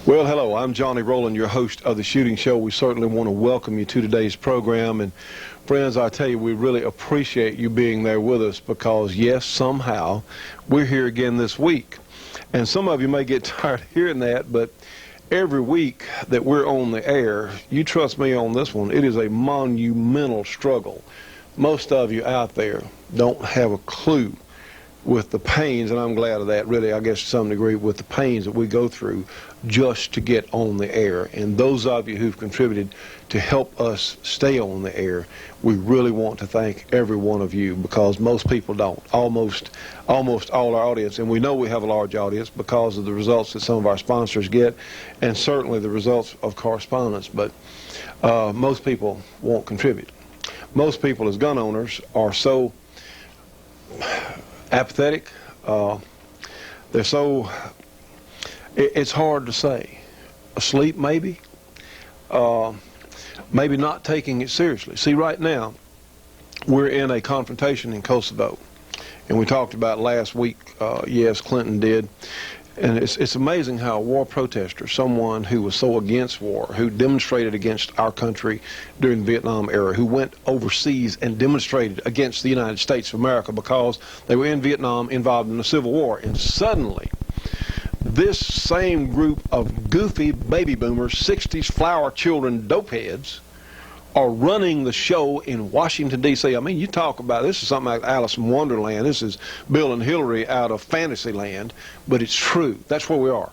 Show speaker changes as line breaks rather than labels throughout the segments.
Well, hello, I'm Johnny Rowland, your host of The Shooting Show. We certainly want to welcome you to today's program. And friends, I tell you, we really appreciate you being there with us because, yes, somehow, we're here again this week. And some of you may get tired of hearing that, but every week that we're on the air, you trust me on this one, it is a monumental struggle. Most of you out there don't have a clue with the pains, and I'm glad of that, really, I guess to some degree, with the pains that we go through just to get on the air. And those of you who've contributed to help us stay on the air, we really want to thank every one of you, because most people don't. Almost all our audience, and we know we have a large audience because of the results that some of our sponsors get, and certainly the results of correspondence, but most people won't contribute. Most people as gun owners are so apathetic. They're so, it's hard to say. Asleep, maybe. Maybe not taking it seriously. See, right now, we're in a confrontation in Kosovo. And we talked about last week, yes, Clinton did. And it's amazing how a war protester, someone who was so against war, who demonstrated against our country during the Vietnam era, who went overseas and demonstrated against the United States of America because they were in Vietnam involved in a civil war. And suddenly, this same group of goofy baby boomers, 60s flower children dopeheads, are running the show in Washington, D.C. I mean, you talk about, this is something like Alice in Wonderland. This is Bill and Hillary out of Fantasyland, but it's true. That's where we are.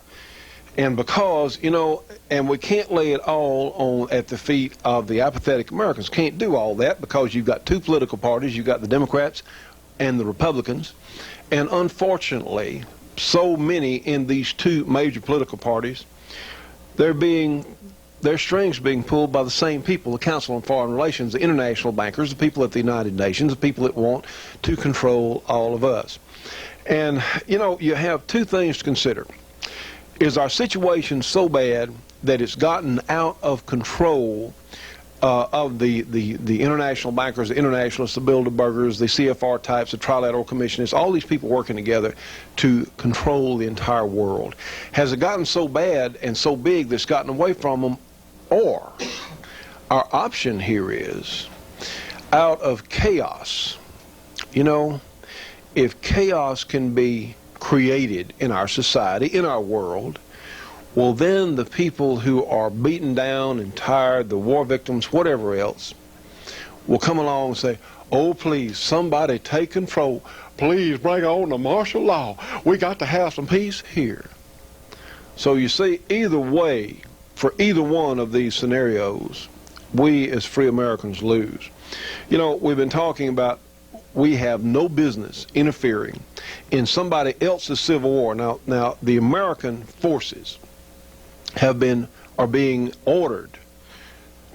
And because, you know, and we can't lay it all on at the feet of the apathetic Americans. Can't do all that because you've got two political parties. You've got the Democrats and the Republicans. And unfortunately, so many in these two major political parties, their strings being pulled by the same people, the Council on Foreign Relations, the international bankers, the people at the United Nations, the people that want to control all of us. And, you know, you have two things to consider. Is our situation so bad that it's gotten out of control of the international bankers, the internationalists, the Bilderbergers, the CFR types, the Trilateral Commissionists, all these people working together to control the entire world? Has it gotten so bad and so big that it's gotten away from them? Or our option here is, out of chaos, you know, if chaos can be created in our society, in our world, well, then the people who are beaten down and tired, the war victims, whatever else, will come along and say, oh, please, somebody take control. Please bring on the martial law. We got to have some peace here. So you see, either way, for either one of these scenarios, we as free Americans lose. You know, we've been talking about we have no business interfering in somebody else's civil war. Now the American forces are being ordered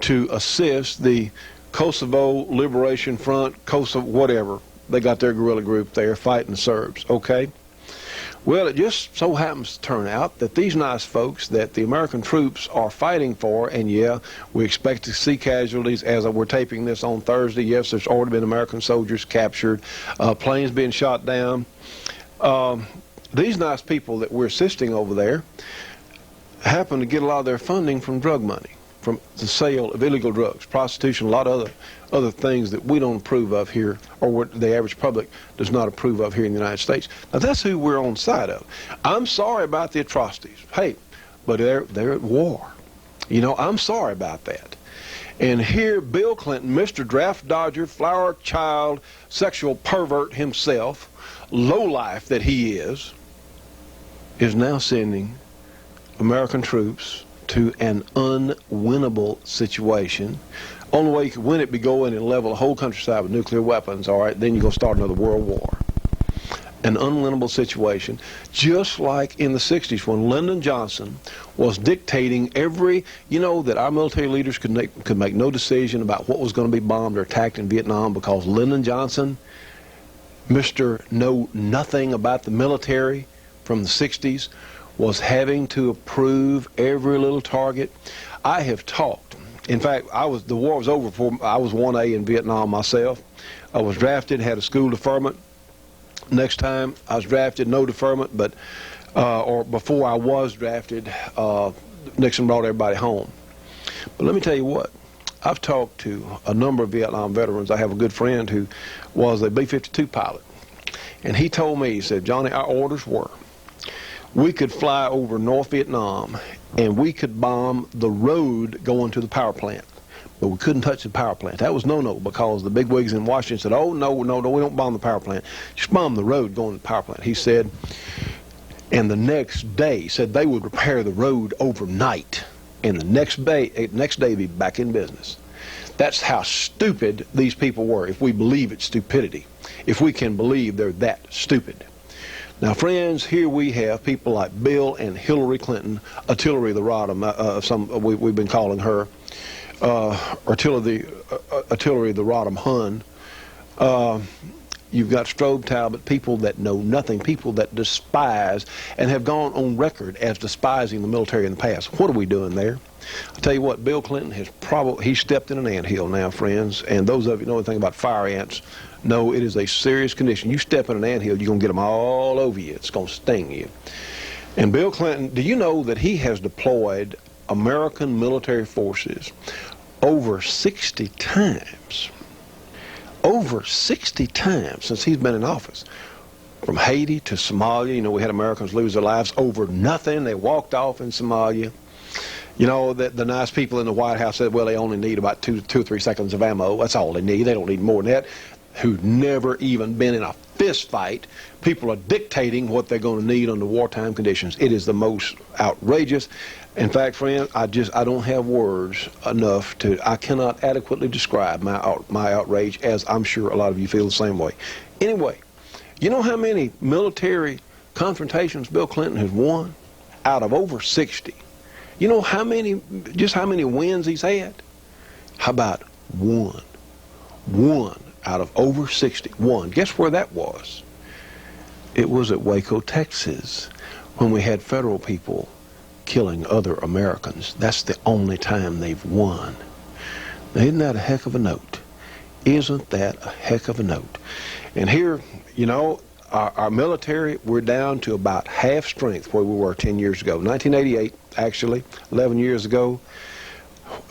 to assist the Kosovo Liberation Front, Kosovo, whatever. They got their guerrilla group there fighting the Serbs, okay? Well, it just so happens to turn out that these nice folks that the American troops are fighting for, and yeah, we expect to see casualties as we're taping this on Thursday. Yes, there's already been American soldiers captured, planes being shot down. These nice people that we're assisting over there happen to get a lot of their funding from drug money, from the sale of illegal drugs, prostitution, a lot of other things that we don't approve of here, or what the average public does not approve of here in the United States. Now, that's who we're on the side of. I'm sorry about the atrocities. Hey, but they're at war. You know, I'm sorry about that. And here, Bill Clinton, Mr. Draft Dodger, flower child, sexual pervert himself, lowlife that he is now sending American troops to an unwinnable situation. Only way you could win it be go in and level the whole countryside with nuclear weapons, all right? Then you're going to start another world war. An unwinnable situation, just like in the 60s when Lyndon Johnson was dictating that our military leaders could make no decision about what was going to be bombed or attacked in Vietnam because Lyndon Johnson, Mr. Know Nothing about the military from the 60s, was having to approve every little target. I have talked. In fact, the war was over before I was 1A in Vietnam myself. I was drafted, had a school deferment, Next time I was drafted, no deferment, but or before I was drafted, Nixon brought everybody home. But let me tell you what, I've talked to a number of Vietnam veterans. I have a good friend who was a B-52 pilot, and he told me, he said, Johnny, our orders were, we could fly over North Vietnam and we could bomb the road going to the power plant, but we couldn't touch the power plant. That was no-no, because the bigwigs in Washington said, oh, no, we don't bomb the power plant. Just bomb the road going to the power plant. He said, and the next day, he said they would repair the road overnight, and the next day be back in business. That's how stupid these people were, if we believe it's stupidity, if we can believe they're that stupid. Now, friends, here we have people like Bill and Hillary Clinton, Artillery the Rodham, we've been calling her, Artillery the Rodham Hun. You've got Strobe Talbot, people that know nothing, people that despise and have gone on record as despising the military in the past. What are we doing there? I'll tell you what, Bill Clinton has he stepped in an anthill now, friends, and those of you who know anything about fire ants know it is a serious condition. You step in an anthill, you're going to get them all over you. It's going to sting you. And Bill Clinton, do you know that he has deployed American military forces over 60 times? Over 60 times since he's been in office. From Haiti to Somalia, you know, we had Americans lose their lives over nothing. They walked off in Somalia. You know, the nice people in the White House said, well, they only need about 2 or 3 seconds of ammo. That's all they need. They don't need more than that. Who've never even been in a fist fight. People are dictating what they're going to need under wartime conditions. It is the most outrageous. In fact, friend, I don't have words enough I cannot adequately describe my outrage, as I'm sure a lot of you feel the same way. Anyway, you know how many military confrontations Bill Clinton has won? Out of over 60. You know how many wins he's had? How about one? One out of over 60. One. Guess where that was? It was at Waco, Texas, when we had federal people killing other Americans. That's the only time they've won. Now, isn't that a heck of a note? Isn't that a heck of a note? And here, you know, our military, we're down to about half strength where we were 10 years ago. 1988, actually, 11 years ago.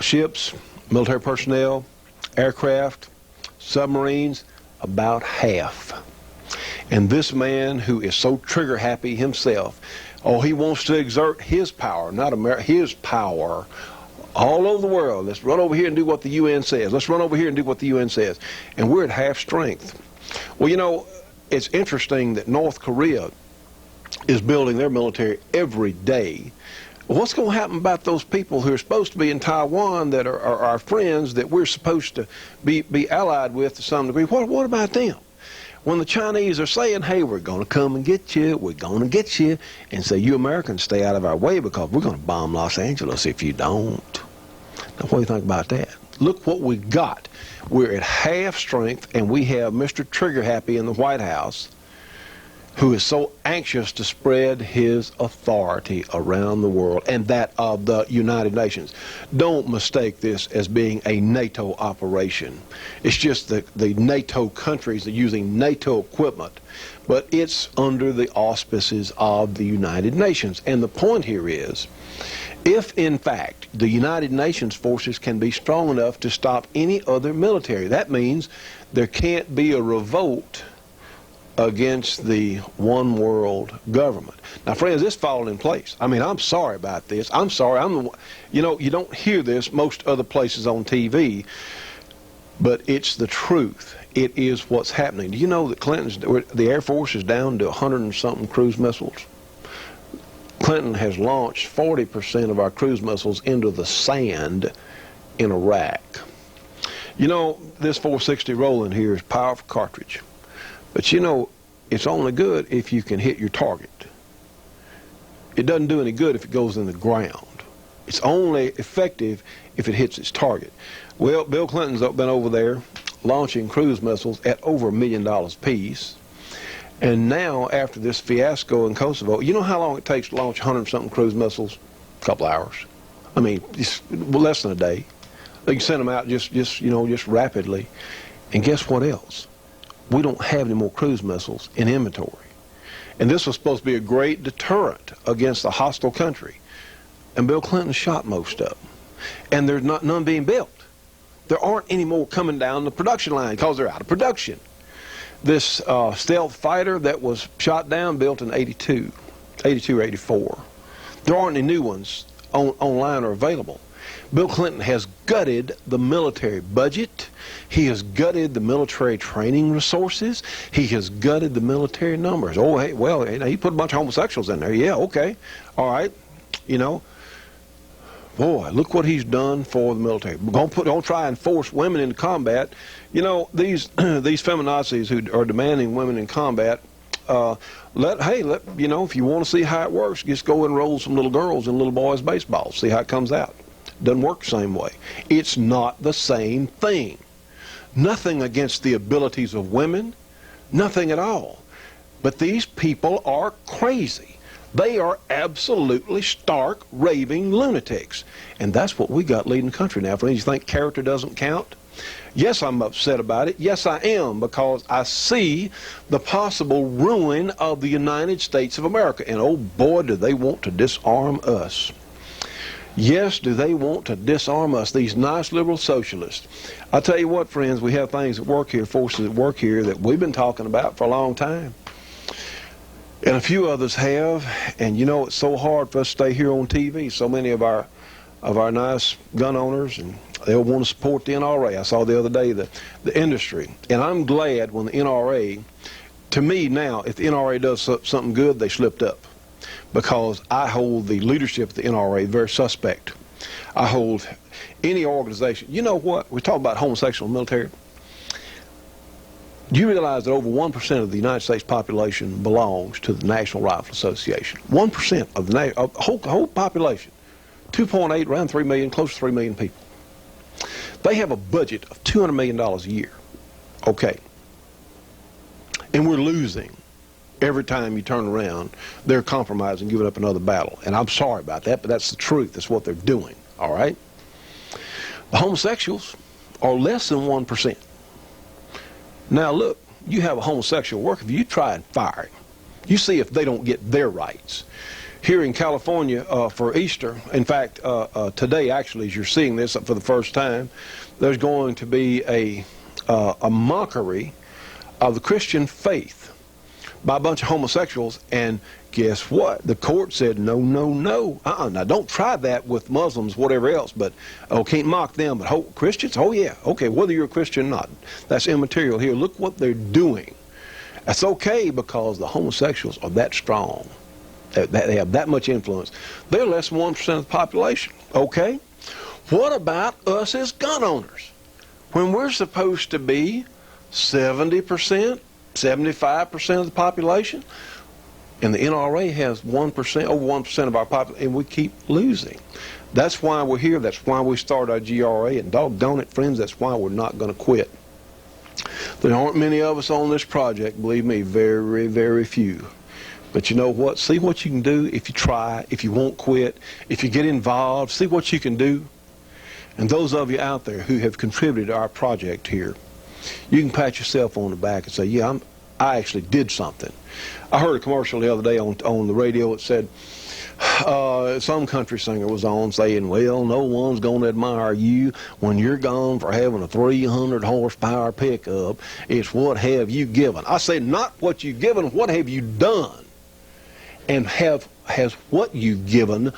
Ships, military personnel, aircraft, submarines, about half. And this man, who is so trigger happy himself, he wants to exert his power, not his power, all over the world. Let's run over here and do what the UN says. Let's run over here and do what the UN says. And we're at half strength. Well, you know, it's interesting that North Korea is building their military every day. What's going to happen about those people who are supposed to be in Taiwan, that are our friends, that we're supposed to be allied with to some degree? What about them? When the Chinese are saying, hey, we're going to come and get you, we're going to get you, and say, you Americans stay out of our way because we're going to bomb Los Angeles if you don't. Now, what do you think about that? Look what we got. We're at half strength, and we have Mr. Trigger Happy in the White House, who is so anxious to spread his authority around the world, and that of the United Nations. Don't mistake this as being a NATO operation. It's just the NATO countries are using NATO equipment, but it's under the auspices of the United Nations. And the point here is, if in fact the United Nations forces can be strong enough to stop any other military, that means there can't be a revolt against the one world government. Now, friends, this falling in place. I mean, I'm sorry about this. I'm sorry. You know, you don't hear this most other places on TV, but it's the truth. It is what's happening. Do you know that the Air Force is down to 100 and something cruise missiles? Clinton has launched 40% of our cruise missiles into the sand in Iraq. You know, this 460 Rowland here is a powerful cartridge. But you know, it's only good if you can hit your target. It doesn't do any good if it goes in the ground. It's only effective if it hits its target. Well, Bill Clinton's been over there launching cruise missiles at over $1 million apiece. And now, after this fiasco in Kosovo, you know how long it takes to launch 100-something cruise missiles? A couple hours. I mean, less than a day. They can send them out just rapidly. And guess what else? we don't have any more cruise missiles in inventory. And this was supposed to be a great deterrent against a hostile country. And Bill Clinton shot most of them. And there's none being built. There aren't any more coming down the production line because they're out of production. This stealth fighter that was shot down, built in 82 or 84. There aren't any new ones online or available. Bill Clinton has gutted the military budget. He has gutted the military training resources. He has gutted the military numbers. Oh, hey, well, he put a bunch of homosexuals in there. Yeah, okay. All right. You know, boy, look what he's done for the military. Don't try and force women into combat. You know, these feminazis who are demanding women in combat, you know, if you want to see how it works, just go enroll some little girls in little boys' baseball. See how it comes out. Doesn't work the same way. It's not the same thing. Nothing against the abilities of women, nothing at all. But these people are crazy. They are absolutely stark, raving lunatics. And that's what we got leading the country now. Friends, you think character doesn't count? Yes, I'm upset about it. Yes, I am, because I see the possible ruin of the United States of America. And oh boy, do they want to disarm us. Yes, do they want to disarm us, these nice liberal socialists. I'll tell you what, friends, we have things at work here, forces at work here that we've been talking about for a long time. And a few others have, and you know, it's so hard for us to stay here on TV. So many of our nice gun owners, and they'll want to support the NRA. I saw the other day the industry, and I'm glad when the NRA, to me now, if the NRA does something good, they slipped up. Because I hold the leadership of the NRA very suspect. I hold any organization. You know what? We're talking about homosexual military. Do you realize that over 1% of the United States population belongs to the National Rifle Association? 1% of the whole population. 2.8, around 3 million, close to 3 million people. They have a budget of $200 million a year. Okay. And we're losing. Every time you turn around, they're compromising, giving up another battle. And I'm sorry about that, but that's the truth. That's what they're doing, all right? The homosexuals are less than 1%. Now, look, you have a homosexual worker, you try and fire him. You see if they don't get their rights. Here in California for Easter, in fact, today, actually, as you're seeing this for the first time, there's going to be a mockery of the Christian faith by a bunch of homosexuals, and guess what? The court said, no, no, no. Now, don't try that with Muslims, whatever else, but, can't mock them, but Christians? Oh, yeah. Okay, whether you're a Christian or not, that's immaterial here. Look what they're doing. That's okay because the homosexuals are that strong. They have that much influence. They're less than 1% of the population, okay? What about us as gun owners? When we're supposed to be 70%, 75% of the population, and the NRA has 1%, over 1% of our population, and we keep losing. That's why we're here. That's why we started our GRA, and doggone it, friends, that's why we're not going to quit. There aren't many of us on this project, believe me, very, very few. But you know what? See what you can do if you try, if you won't quit, if you get involved, see what you can do. And those of you out there who have contributed to our project here, you can pat yourself on the back and say, yeah, I actually did something. I heard a commercial the other day on the radio. It said, some country singer was on saying, well, no one's going to admire you when you're gone for having a 300 horsepower pickup. It's what have you given. I say, not what you've given, what have you done? And has what you've given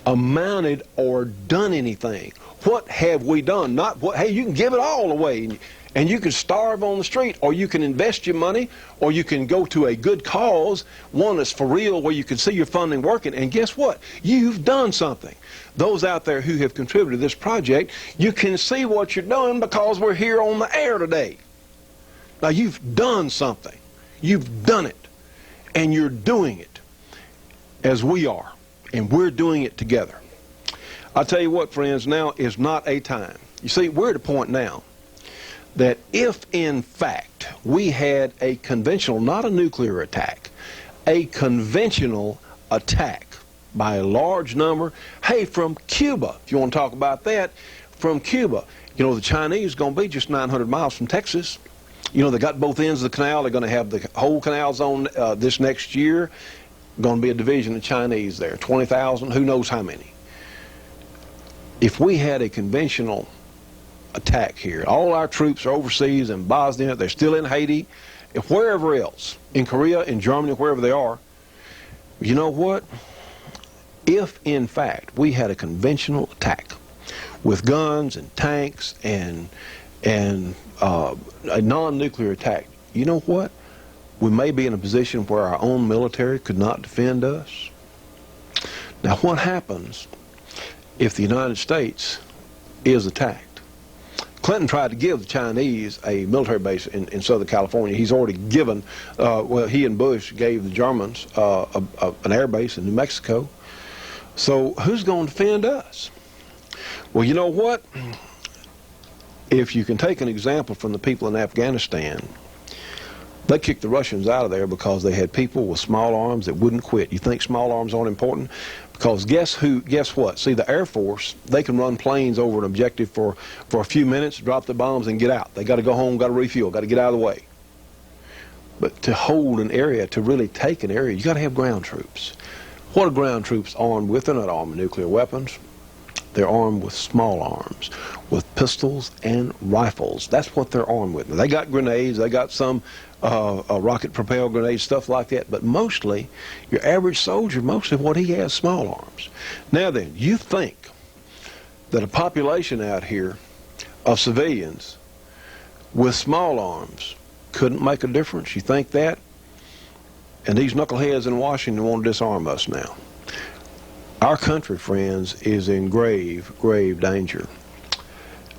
amounted or done anything? What have we done? Not what, hey, you can give it all away. And you can starve on the street, or you can invest your money, or you can go to a good cause, one that's for real, where you can see your funding working. And guess what? You've done something. Those out there who have contributed to this project, you can see what you're doing because we're here on the air today. Now, you've done something. You've done it. And you're doing it as we are. And we're doing it together. I'll tell you what, friends, now is not a time. You see, we're at a point now that if, in fact, we had a conventional, not a nuclear attack, a conventional attack by a large number, hey, from Cuba, if you want to talk about that, from Cuba. You know, the Chinese are going to be just 900 miles from Texas. You know, they got both ends of the canal. They're going to have the whole canal zone this next year. Going to be a division of Chinese there, 20,000, who knows how many. If we had a conventional attack here, all our troops are overseas in Bosnia, they're still in Haiti, if wherever else, in Korea, in Germany, wherever they are, you know what? If, in fact, we had a conventional attack with guns and tanks and a non-nuclear attack, you know what? We may be in a position where our own military could not defend us. Now, what happens if the United States is attacked? Clinton tried to give the Chinese a military base in Southern California. He's already given, well, he and Bush gave the Germans an air base in New Mexico. So who's going to defend us? Well, you know what? If you can take an example from the people in Afghanistan, they kicked the Russians out of there because they had people with small arms that wouldn't quit. You think small arms aren't important? Because guess what? See, the Air Force, they can run planes over an objective for a few minutes, drop the bombs, and get out. They got to go home, got to refuel, got to get out of the way. But to hold an area, to really take an area, you got to have ground troops. What are ground troops armed with? They're not armed with nuclear weapons. They're armed with small arms, with pistols and rifles. That's what they're armed with. They got grenades, they got some rocket-propelled grenades, stuff like that, but mostly, your average soldier, mostly what he has, small arms. Now then, you think that a population out here of civilians with small arms couldn't make a difference? You think that? And these knuckleheads in Washington want to disarm us now. Our country, friends, is in grave, grave danger.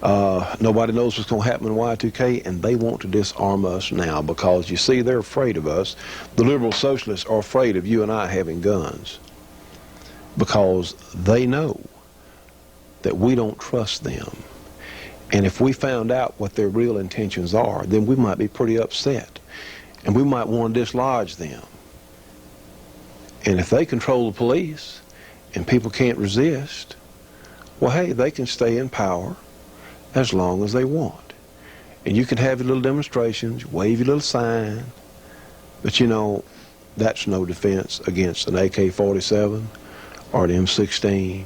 Nobody knows what's going to happen in Y2K, and they want to disarm us now because, you see, they're afraid of us. The liberal socialists are afraid of you and I having guns because they know that we don't trust them. And if we found out what their real intentions are, then we might be pretty upset, and we might want to dislodge them. And if they control the police and people can't resist, well, hey, they can stay in power as long as they want. And you can have your little demonstrations, wave your little sign, but you know, that's no defense against an AK-47 or an M16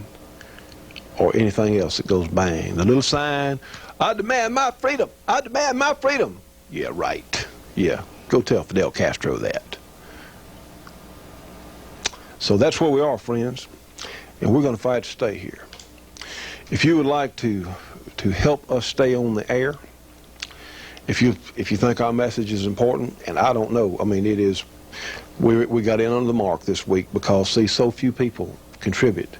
or anything else that goes bang. The little sign, I demand my freedom, I demand my freedom. Yeah, right. Yeah, go tell Fidel Castro that. So that's where we are, friends, and we're going to fight to stay here. If you would like to help us stay on the air, if you think our message is important, and I don't know, I mean, it is, we got in under the mark this week because, see, so few people contribute.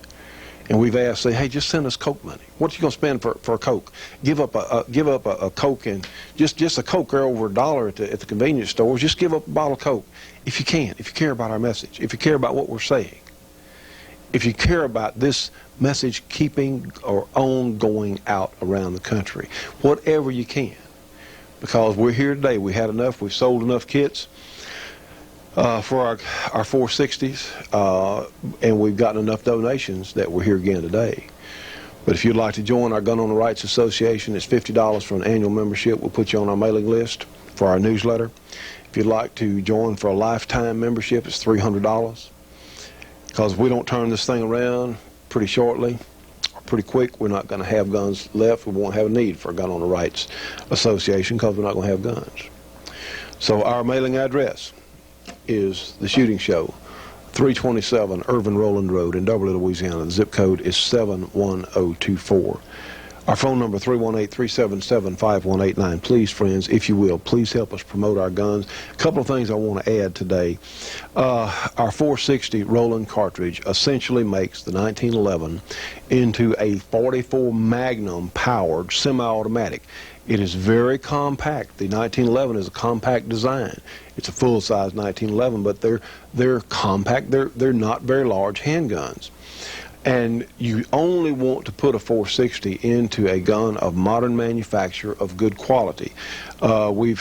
And we've asked, say, hey, just send us Coke money. What are you going to spend for a Coke? Give up a Coke, and just a Coke or over $1 at the convenience stores. Just give up a bottle of Coke if you can, if you care about our message, if you care about what we're saying, if you care about this message keeping or going out around the country, whatever you can. Because we're here today. We had enough. We've sold enough kits for our 460s, and we've gotten enough donations that we're here again today. But if you'd like to join our Gun on the Rights Association, it's $50 for an annual membership. We'll put you on our mailing list for our newsletter. If you'd like to join for a lifetime membership, it's $300. Because if we don't turn this thing around pretty shortly, or pretty quick, we're not going to have guns left. We won't have a need for a Gun on the Rights Association because we're not going to have guns. So our mailing address is The Shooting Show, 327 Irvin Rowland Road in Double, Louisiana. The zip code is 71024. Our phone number, 318-377-5189. Please, friends, if you will, please help us promote our guns. A couple of things I want to add today. Our 460 Rowland cartridge essentially makes the 1911 into a 44 Magnum powered semi-automatic. It is very compact. The 1911 is a compact design. It's a full-size 1911, but they're compact. They're not very large handguns. And you only want to put a 460 into a gun of modern manufacture of good quality. We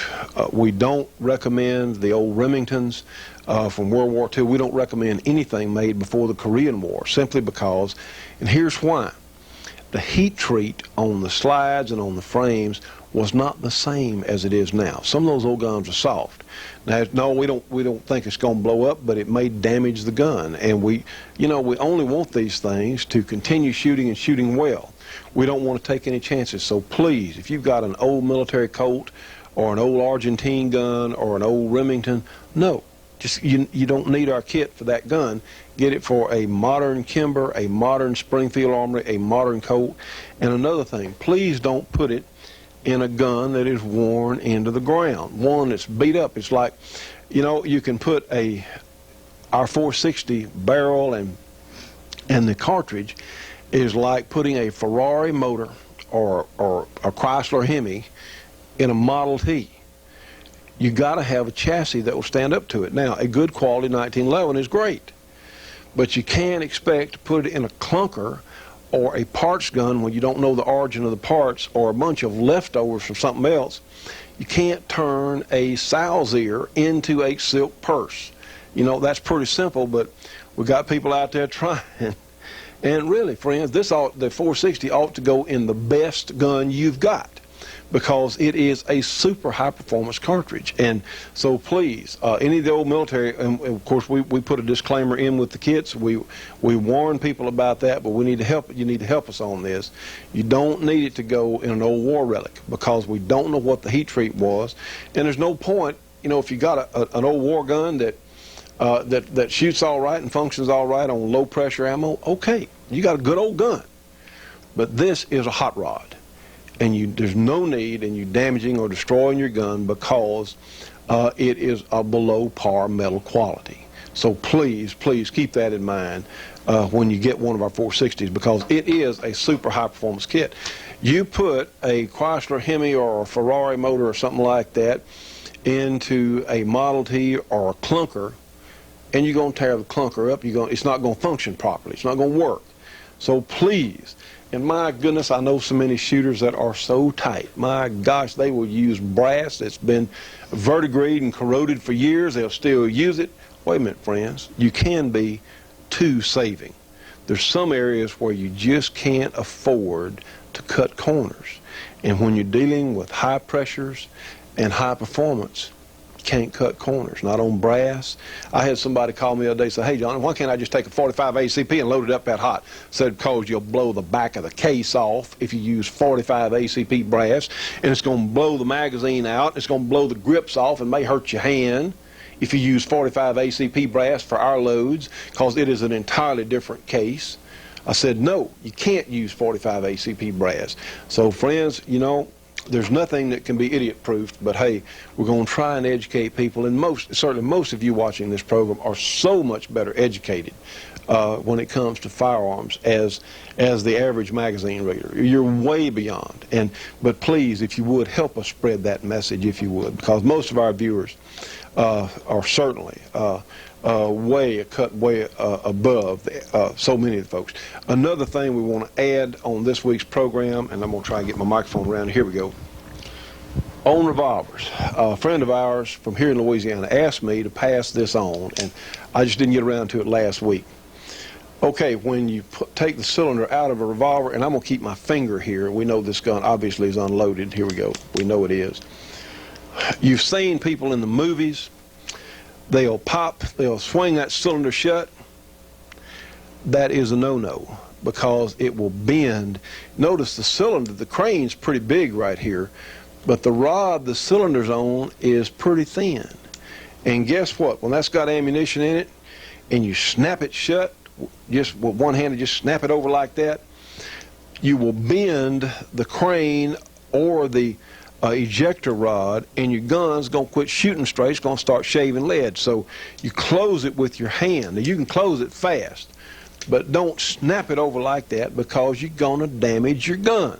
don't recommend the old Remingtons from World War II. We don't recommend anything made before the Korean War, simply because, and here's why. the heat treat on the slides and on the frames was not the same as it is now. Some of those old guns are soft. Now, no, we don't think it's going to blow up, but it may damage the gun. And we only want these things to continue shooting and shooting well. We don't want to take any chances. So please, if you've got an old military Colt or an old Argentine gun or an old Remington, no. Just you don't need our kit for that gun. Get it for a modern Kimber, a modern Springfield Armory, a modern Colt. And another thing, please don't put it in a gun that is worn into the ground. One that's beat up. It's like, you can put our 460 barrel and the cartridge is like putting a Ferrari motor or a Chrysler Hemi in a Model T. You got to have a chassis that will stand up to it. Now, a good quality 1911 is great, but you can't expect to put it in a clunker or a parts gun when you don't know the origin of the parts, or a bunch of leftovers from something else. You can't turn a sow's ear into a silk purse. That's pretty simple, but we got people out there trying. And really, friends, the 460 ought to go in the best gun you've got, because it is a super high performance cartridge. And so please, any of the old military, and of course we put a disclaimer in with the kits, we warn people about that, but you need to help us on this. You don't need it to go in an old war relic, because we don't know what the heat treat was, and there's no point, if you got an old war gun that shoots all right and functions all right on low pressure ammo, okay, you got a good old gun. But this is a hot rod, and there's no need in you damaging or destroying your gun, because it is a below par metal quality. So please keep that in mind when you get one of our 460s, because it is a super high performance kit. You put a Chrysler Hemi or a Ferrari motor or something like that into a Model T or a clunker, and you're going to tear the clunker up. It's not going to function properly. It's not going to work. So please, and my goodness, I know so many shooters that are so tight. My gosh, they will use brass that's been verdigreed and corroded for years. They'll still use it. Wait a minute, friends. You can be too saving. There's some areas where you just can't afford to cut corners. And when you're dealing with high pressures and high performance, can't cut corners, not on brass. I had somebody call me the other day and say, "Hey, Johnny, why can't I just take a 45 ACP and load it up that hot?" Said, "Because you'll blow the back of the case off if you use 45 ACP brass, and it's going to blow the magazine out, it's going to blow the grips off, and may hurt your hand if you use 45 ACP brass for our loads, because it is an entirely different case." I said, "No, you can't use 45 ACP brass." So, friends, there's nothing that can be idiot-proofed, but hey, we're going to try and educate people, and certainly most of you watching this program are so much better educated when it comes to firearms as the average magazine reader. You're way beyond. But please, if you would, help us spread that message, if you would, because most of our viewers are certainly way above so many of the folks. Another thing we want to add on this week's program, and I'm going to try and get my microphone around. Here we go. On revolvers. A friend of ours from here in Louisiana asked me to pass this on, and I just didn't get around to it last week. Okay, when you take the cylinder out of a revolver, and I'm going to keep my finger here. We know this gun obviously is unloaded. Here we go. We know it is. You've seen people in the movies. They'll swing that cylinder shut. That is a no-no, because it will bend. Notice the cylinder, the crane's pretty big right here, but the rod the cylinder's on is pretty thin. And guess what? When that's got ammunition in it, and you snap it shut, just with one hand, just snap it over like that, you will bend the crane or the ejector rod, and your gun's going to quit shooting straight. It's going to start shaving lead. So you close it with your hand. Now, you can close it fast, but don't snap it over like that, because you're going to damage your gun.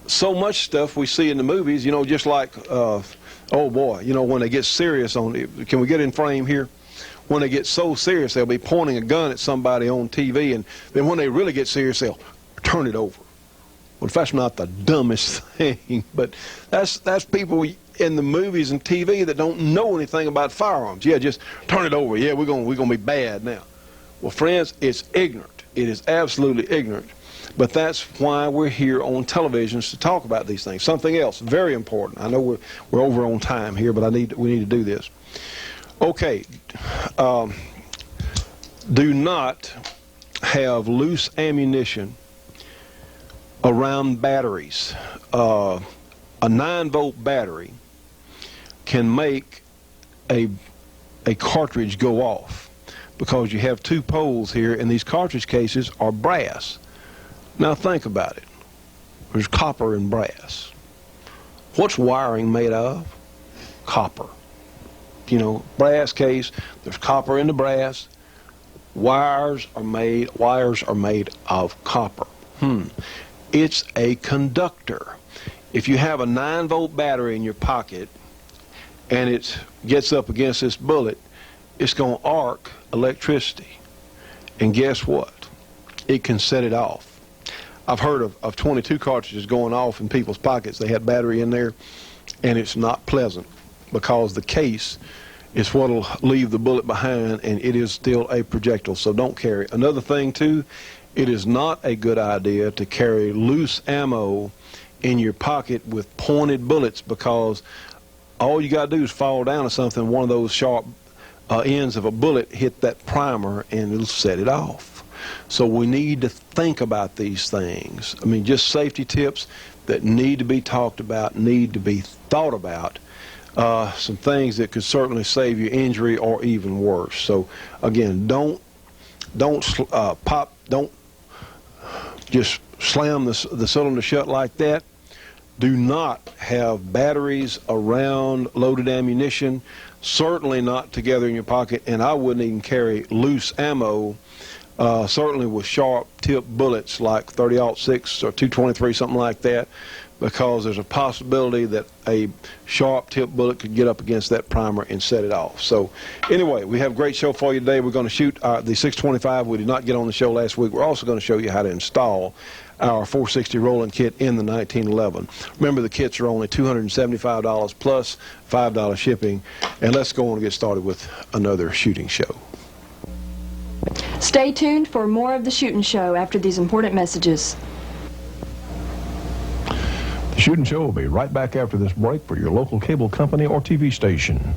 So much stuff we see in the movies, just like, oh boy, when they get serious on it. Can we get in frame here? When they get so serious, they'll be pointing a gun at somebody on TV, and then when they really get serious, they'll turn it over. Well, that's not the dumbest thing, but that's people in the movies and TV that don't know anything about firearms. Yeah, just turn it over. Yeah, we're gonna be bad now. Well, friends, it's ignorant. It is absolutely ignorant. But that's why we're here on televisions to talk about these things. Something else very important. I know we're over on time here, but we need to do this. Okay, do not have loose ammunition around batteries. A 9-volt battery can make a cartridge go off because you have 2 poles here, and these cartridge cases are brass. Now think about it. There's copper and brass. What's wiring made of? Copper. You know, brass case, there's copper in the brass. Wires are made of copper. It's a conductor. If you have a 9-volt battery in your pocket and it gets up against this bullet, it's going to arc electricity. And guess what? It can set it off. I've heard of 22 cartridges going off in people's pockets. They had battery in there, and it's not pleasant because the case is what will leave the bullet behind, and it is still a projectile, so don't carry. Another thing, too, it is not a good idea to carry loose ammo in your pocket with pointed bullets, because all you got to do is fall down or something, one of those sharp ends of a bullet hit that primer, and it'll set it off. So we need to think about these things. I mean, just safety tips that need to be talked about, need to be thought about. Some things that could certainly save you injury or even worse. So again, don't just slam the cylinder shut like that. Do not have batteries around loaded ammunition, certainly not together in your pocket, and I wouldn't even carry loose ammo, certainly with sharp tip bullets like 30-06 or 223, something like that, because there's a possibility that a sharp tip bullet could get up against that primer and set it off. So anyway, we have a great show for you today. We're going to shoot the 625. We did not get on the show last week. We're also going to show you how to install our 460 Rowland kit in the 1911. Remember, the kits are only $275 plus $5 shipping. And let's go on and get started with another shooting show.
Stay tuned for more of the Shootin' Show after these important messages.
The Shootin' Show will be right back after this break for your local cable company or TV station.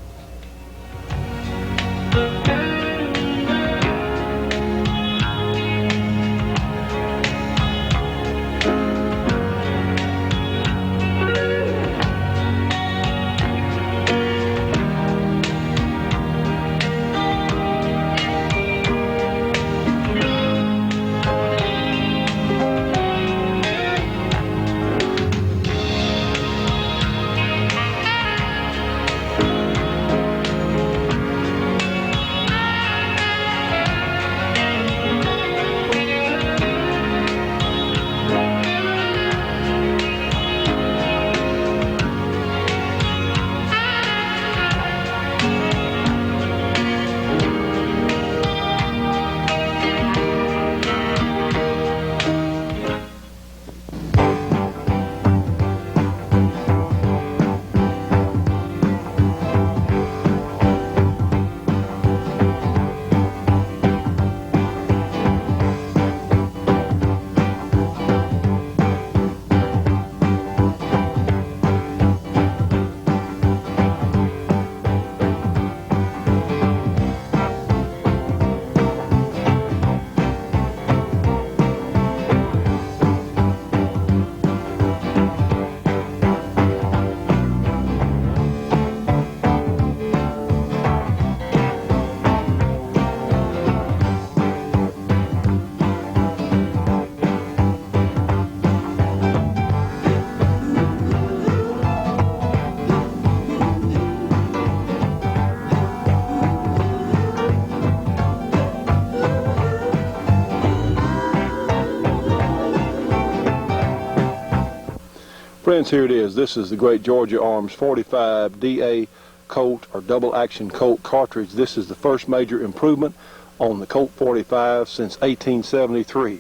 Friends, here it is. This is the great Georgia Arms 45 DA Colt or double action Colt cartridge. This is the first major improvement on the Colt 45 since 1873.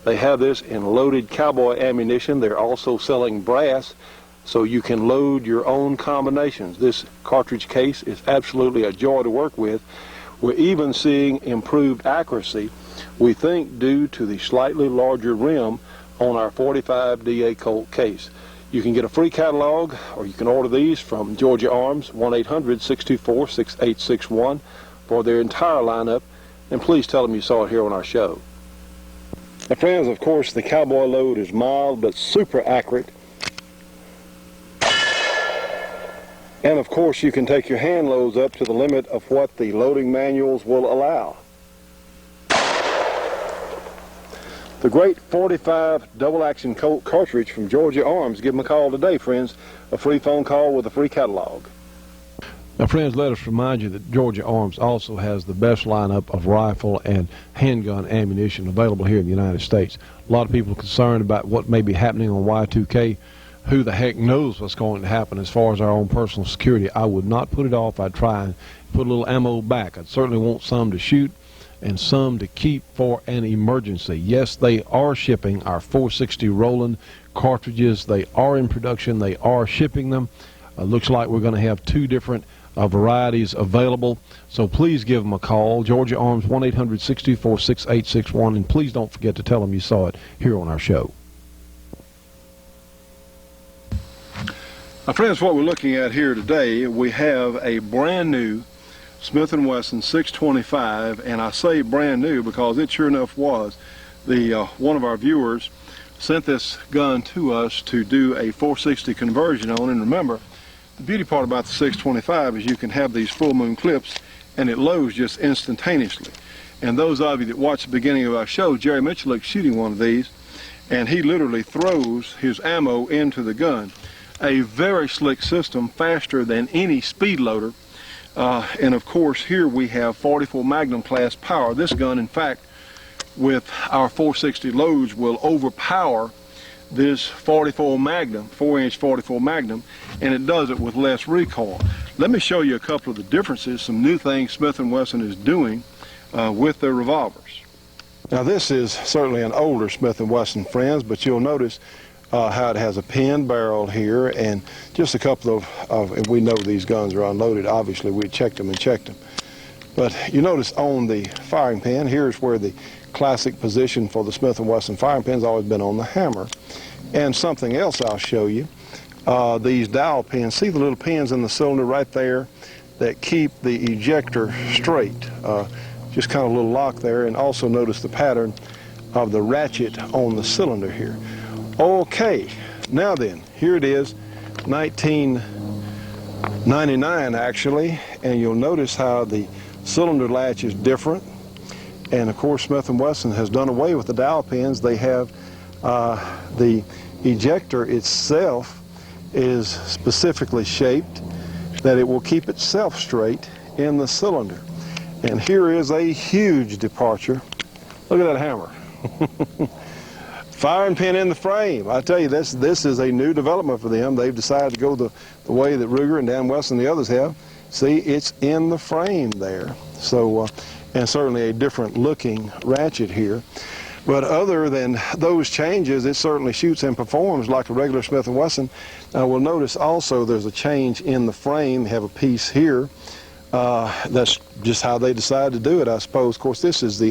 They have this in loaded cowboy ammunition. They're also selling brass, so you can load your own combinations. This cartridge case is absolutely a joy to work with. We're even seeing improved accuracy, we think due to the slightly larger rim on our 45 DA Colt case. You can get a free catalog, or you can order these from Georgia Arms, 1-800-624-6861 for their entire lineup, and please tell them you saw it here on our show. Now friends, of course, the cowboy load is mild but super accurate. And of course, you can take your hand loads up to the limit of what the loading manuals will allow. The great 45 double-action Colt cartridge from Georgia Arms. Give them a call today, friends. A free phone call with a free catalog. Now, friends, let us remind you that Georgia Arms also has the best lineup of rifle and handgun ammunition available here in the United States. A lot of people are concerned about what may be happening on Y2K. Who the heck knows what's going to happen as far as our own personal security? I would not put it off. I'd try and put a little ammo back. I'd certainly want some to shoot and some to keep for an emergency. Yes, they are shipping our 460 Rowland cartridges. They are in production. They are shipping them. Looks like we're going to have two different varieties available. So please give them a call. Georgia Arms, 1-800-624-6861. And please don't forget to tell them you saw it here on our show. Now, friends, what we're looking at here today, we have a brand new Smith & Wesson 625, and I say brand new because it sure enough was. One of our viewers sent this gun to us to do a 460 conversion on, and remember, the beauty part about the 625 is you can have these full moon clips and it loads just instantaneously. And those of you that watched the beginning of our show, Jerry Mitchell's shooting one of these, and he literally throws his ammo into the gun. A very slick system, faster than any speed loader. And of course, here we have 44 Magnum class power. This gun, in fact, with our 460 loads, will overpower this 44 Magnum, 4-inch 44 Magnum, and it does it with less recoil. Let me show you a couple of the differences, some new things Smith & Wesson is doing with their revolvers. Now, this is certainly an older Smith & Wesson, friends, but you'll notice how it has a pin barrel here, and just a couple of we know these guns are unloaded. Obviously, we checked them. But you notice on the firing pin, here's where the classic position for the Smith & Wesson firing pin's always been on the hammer. And something else I'll show you, these dowel pins. See the little pins in the cylinder right there that keep the ejector straight. Just kind of a little lock there, and also notice the pattern of the ratchet on the cylinder here. Okay, now then, here it is, 1999 actually, and you'll notice how the cylinder latch is different. And of course, Smith & Wesson has done away with the dowel pins. They have the ejector itself is specifically shaped that it will keep itself straight in the cylinder. And here is a huge departure. Look at that hammer. Firing pin in the frame. I tell you, this is a new development for them. They've decided to go the way that Ruger and Dan Wesson and the others have. See, it's in the frame there. So, and certainly a different looking ratchet here. But other than those changes, it certainly shoots and performs like a regular Smith & Wesson. Now, we'll notice also there's a change in the frame. You have a piece here. That's just how they decided to do it, I suppose. Of course, this is the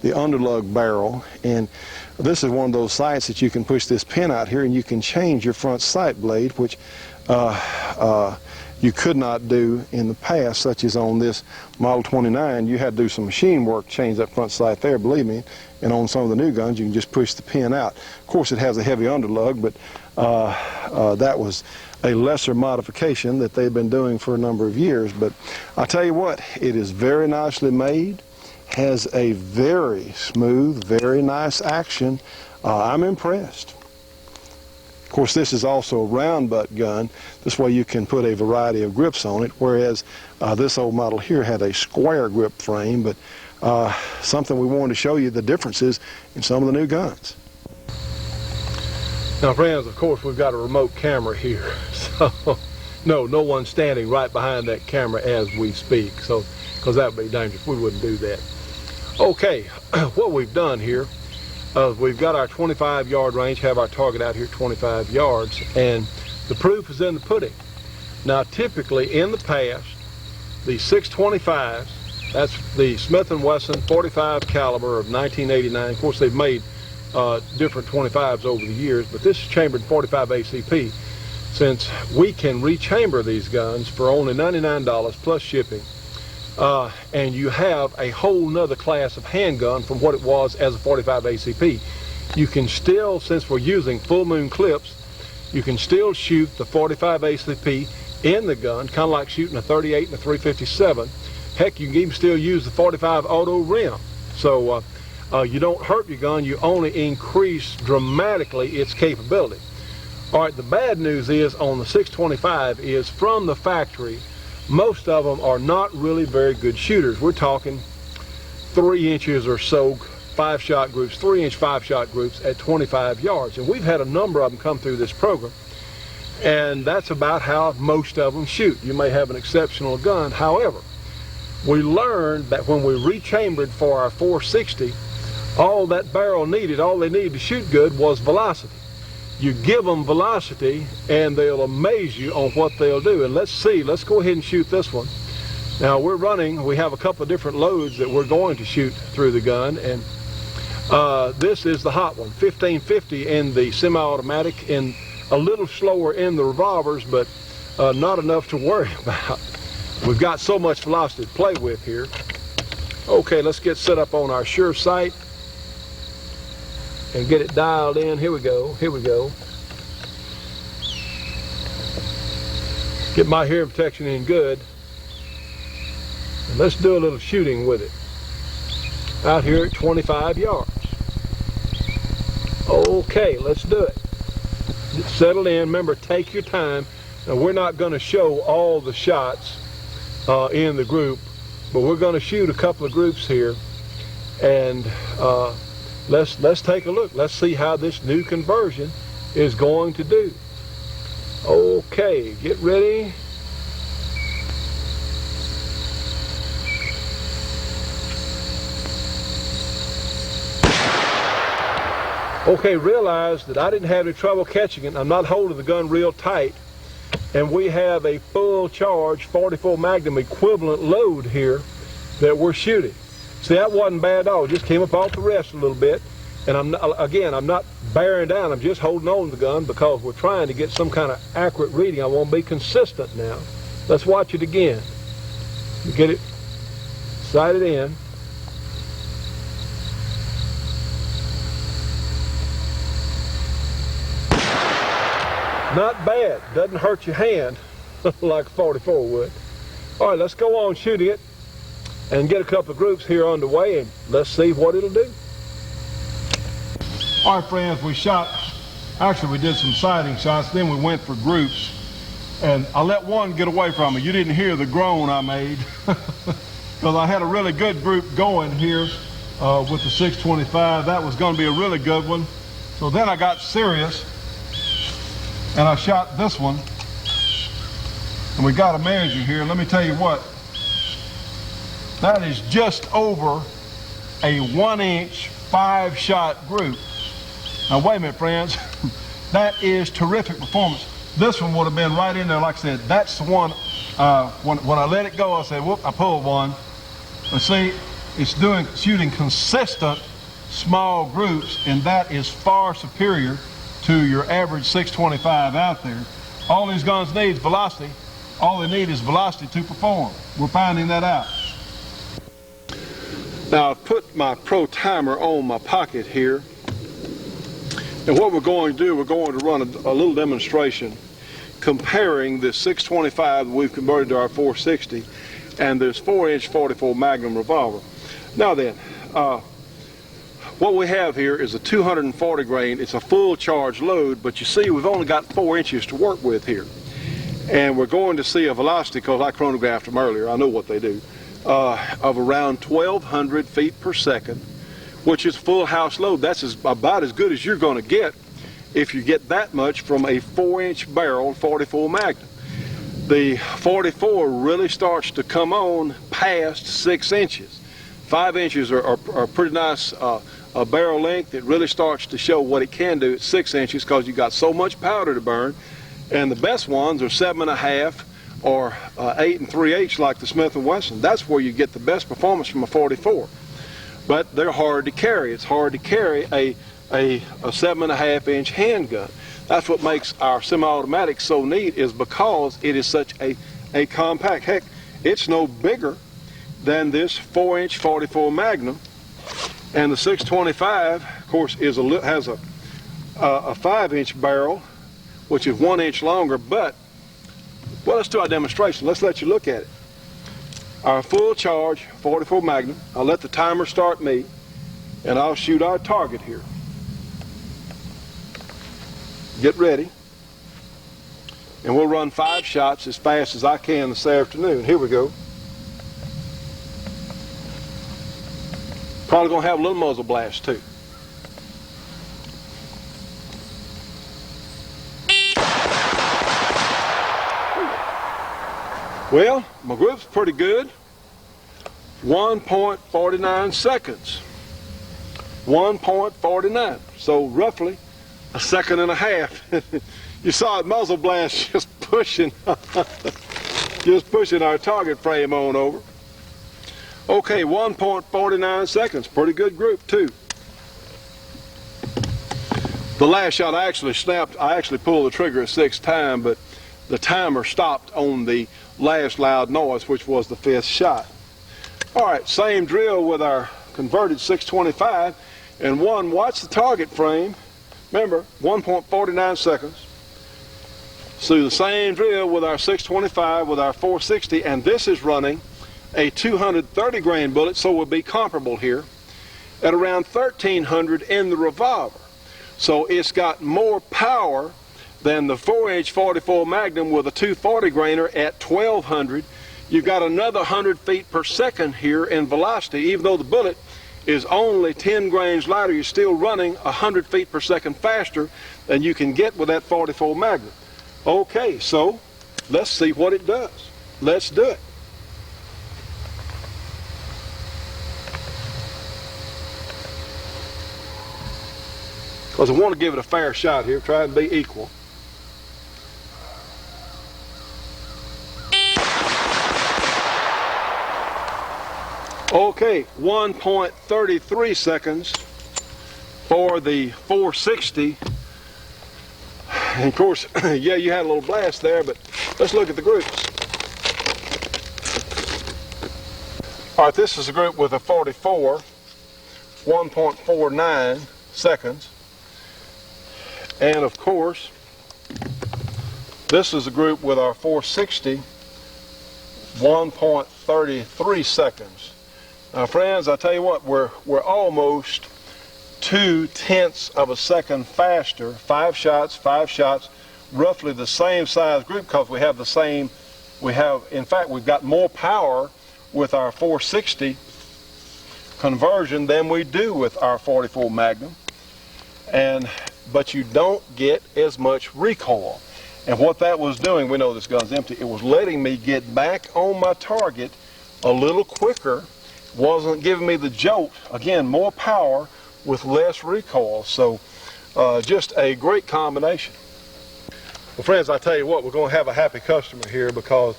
underlug barrel, and this is one of those sights that you can push this pin out here and you can change your front sight blade, which you could not do in the past, such as on this Model 29. You had to do some machine work to change that front sight there, believe me. And on some of the new guns, you can just push the pin out. Of course, it has a heavy underlug, but that was a lesser modification that they've been doing for a number of years. But I tell you what, it is very nicely made, has a very smooth, very nice action. I'm impressed. Of course, this is also a round butt gun. This way you can put a variety of grips on it, whereas this old model here had a square grip frame, but something we wanted to show you the differences in some of the new guns. Now, friends, of course, we've got a remote camera here, so no one's standing right behind that camera as we speak, so because that would be dangerous. We wouldn't do that. Okay, what we've done here, we've got our 25-yard range, have our target out here at 25 yards, and the proof is in the pudding. Now, typically in the past, the 625s, that's the Smith & Wesson 45 caliber of 1989. Of course, they've made different 25s over the years, but this is chambered 45 ACP. Since we can rechamber these guns for only $99 plus shipping, and you have a whole nother class of handgun from what it was as a 45 ACP. You can still, since we're using full moon clips, you can still shoot the 45 ACP in the gun, kind of like shooting a 38 and a 357. Heck, you can even still use the 45 auto rim. So you don't hurt your gun, you only increase dramatically its capability. All right, the bad news is on the 625 is from the factory, most of them are not really very good shooters. We're talking 3 inches or so, 5-shot groups, 3-inch 5-shot groups at 25 yards. And we've had a number of them come through this program. And that's about how most of them shoot. You may have an exceptional gun. However, we learned that when we rechambered for our 460, all that barrel needed, all they needed to shoot good was velocity. You give them velocity and they'll amaze you on what they'll do. And let's see, let's go ahead and shoot this one. Now we have a couple of different loads that we're going to shoot through the gun, and this is the hot one, 1550 in the semi-automatic, and a little slower in the revolvers, but not enough to worry about. We've got so much velocity to play with here. Okay, let's get set up on our sure sight and get it dialed in. Here we go, here we go. Get my hearing protection in good. And let's do a little shooting with it. Out here at 25 yards. Okay, let's do it. Get settled in. Remember, take your time. Now, we're not going to show all the shots in the group, but we're going to shoot a couple of groups here, and let's take a look. Let's see how this new conversion is going to do. Okay, get ready. Okay, realize that I didn't have any trouble catching it. I'm not holding the gun real tight, and we have a full charge 44 Magnum equivalent load here that we're shooting. See, that wasn't bad at all. It just came up off the rest a little bit, and I'm not bearing down. I'm just holding on to the gun because we're trying to get some kind of accurate reading. I want to be consistent now. Let's watch it again. Get it sighted in. Not bad, doesn't hurt your hand like a 44 would. All right, let's go on shooting it and get a couple of groups here underway, and let's see what it'll do. All right, friends, we did some sighting shots, then we went for groups, and I let one get away from me. You didn't hear the groan I made, because I had a really good group going here with the 625. That was going to be a really good one. So then I got serious, and I shot this one, and we got a measure here. Let me tell you what, that is just over a 1-inch 5-shot group. Now wait a minute, friends, that is terrific performance. This one would have been right in there. Like I said, that's the one, when I let it go, I said, whoop, I pulled one. But see, it's shooting consistent small groups, and that is far superior to your average 625 out there. All these guns need is velocity. All they need is velocity to perform. We're finding that out. Now I've put my Pro Timer on my pocket here. And what we're going to do, we're going to run a little demonstration comparing this 625 that we've converted to our 460 and this 4-inch 44 Magnum revolver. Now then, what we have here is a 240 grain. It's a full charge load, but you see we've only got 4 inches to work with here. And we're going to see a velocity, because I chronographed them earlier, I know what they do, of around 1,200 feet per second, which is full house load. That's about as good as you're going to get if you get that much from a 4-inch barrel 44 Magnum. The 44 really starts to come on past 6 inches. 5 inches are pretty nice a barrel length. It really starts to show what it can do at 6 inches because you've got so much powder to burn. And the best ones are 7.5 or 8 3/8 like the Smith & Wesson. That's where you get the best performance from a 44. But they're hard to carry. It's hard to carry a a 7.5-inch handgun. That's what makes our semi-automatic so neat, is because it is such a compact. Heck, it's no bigger than this 4-inch 44 Magnum, and the 625, of course, has a 5-inch barrel, which is 1 inch longer. But well, let's do our demonstration. Let's let you look at it. Our full charge 44 Magnum. I'll let the timer start me, and I'll shoot our target here. Get ready, and we'll run 5 shots as fast as I can this afternoon. Here we go. Probably going to have a little muzzle blast too. Well, my group's pretty good. 1.49 seconds. 1.49. So roughly a second and a half. You saw it muzzle blast just pushing our target frame on over. Okay, 1.49 seconds. Pretty good group too. The last shot I actually snapped, I actually pulled the trigger a 6th time, but the timer stopped on the last loud noise, which was the 5th shot. All right, same drill with our converted 625, and watch the target frame. Remember, 1.49 seconds. So the same drill with our 625 with our 460, and this is running a 230 grain bullet, so we'll be comparable here at around 1300 in the revolver. So it's got more power than the 4-inch 44 Magnum with a 240 grainer at 1200. You've got another 100 feet per second here in velocity. Even though the bullet is only 10 grains lighter, you're still running 100 feet per second faster than you can get with that 44 Magnum. Okay, so let's see what it does. Let's do it. Because I want to give it a fair shot here, try and be equal. Okay, 1.33 seconds for the 460. And of course, yeah, you had a little blast there, but let's look at the groups. All right, this is a group with a 44, 1.49 seconds. And of course, this is a group with our 460, 1.33 seconds. Now, friends, I tell you what, we're almost 0.2 of a second faster. 5 shots, roughly the same size group, because we have the same. In fact, we've got more power with our 460 conversion than we do with our 44 Magnum. But you don't get as much recoil. And what that was doing, we know this gun's empty, it was letting me get back on my target a little quicker. Wasn't giving me the jolt. Again, more power with less recoil. So just a great combination. Well, friends, I tell you what, we're going to have a happy customer here, because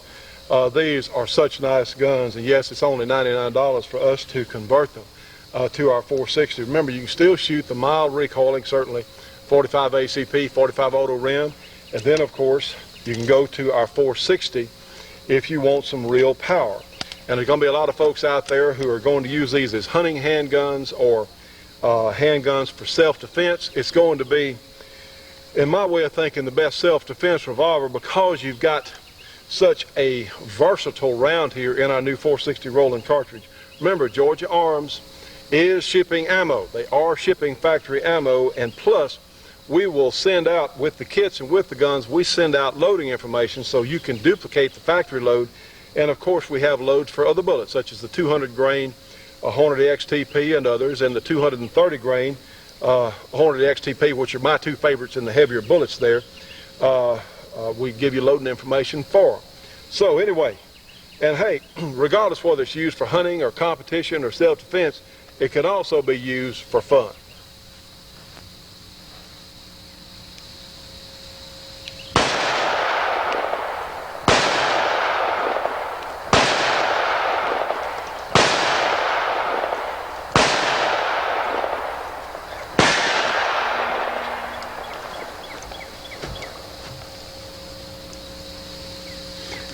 these are such nice guns. And yes, it's only $99 for us to convert them to our 460. Remember, you can still shoot the mild recoiling, certainly 45 ACP, 45 auto rim, and then of course you can go to our 460 if you want some real power. And there's going to be a lot of folks out there who are going to use these as hunting handguns or handguns for self-defense. It's going to be, in my way of thinking, the best self-defense revolver, because you've got such a versatile round here in our new 460 Rowland cartridge. Remember, Georgia Arms is shipping ammo. They are shipping factory ammo, and plus we will send out, with the kits and with the guns, we send out loading information so you can duplicate the factory load. And of course we have loads for other bullets, such as the 200 grain Hornady XTP and others, and the 230 grain Hornady XTP, which are my 2 favorites in the heavier bullets there. We give you loading information for them. So anyway, and hey, regardless whether it's used for hunting or competition or self-defense, it can also be used for fun.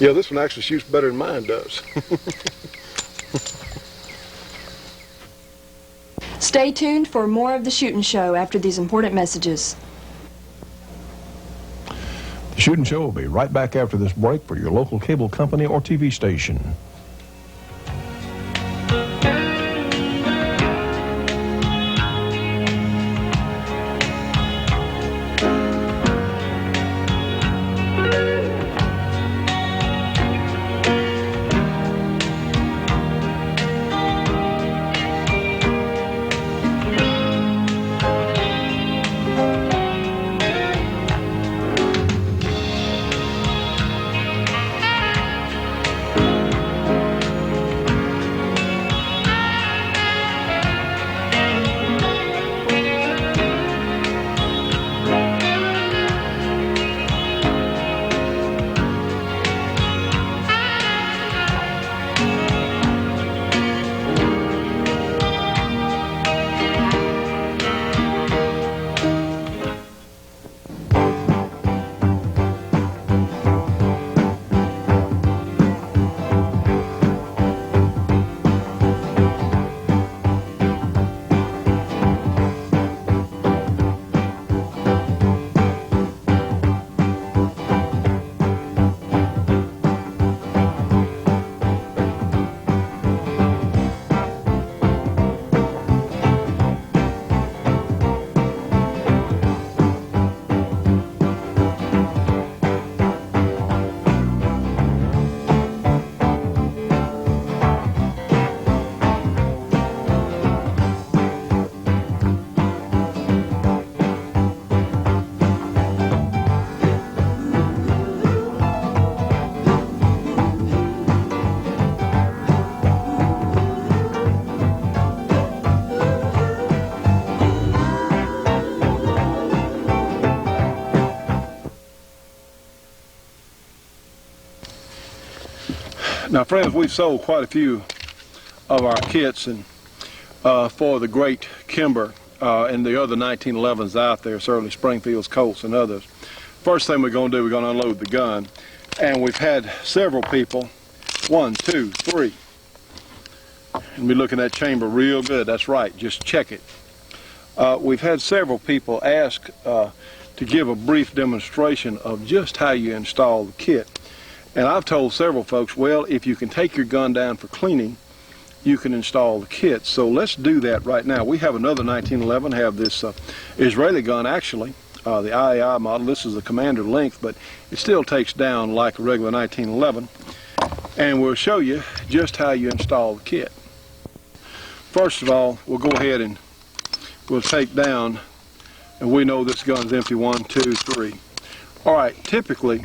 Yeah, this one actually shoots better than mine does.
Stay tuned for more of the Shootin' Show after these important messages.
The Shootin' Show will be right back after this break for your local cable company or TV station.
Now, friends, we've sold quite a few of our kits and for the great Kimber and the other 1911s out there, certainly Springfields, Colts, and others. First thing we're going to do, we're going to unload the gun. And we've had several people, 1, 2, 3, and be looking at that chamber real good. That's right, just check it. We've had several people ask to give a brief demonstration of just how you install the kit. And I've told several folks, well, if you can take your gun down for cleaning, you can install the kit. So let's do that right now. We have another 1911, have this Israeli gun actually, the IAI model. This is the commander length, but it still takes down like a regular 1911. And we'll show you just how you install the kit. First of all, we'll go ahead and we'll take down, and we know this gun's empty, 1, 2, 3. All right, typically,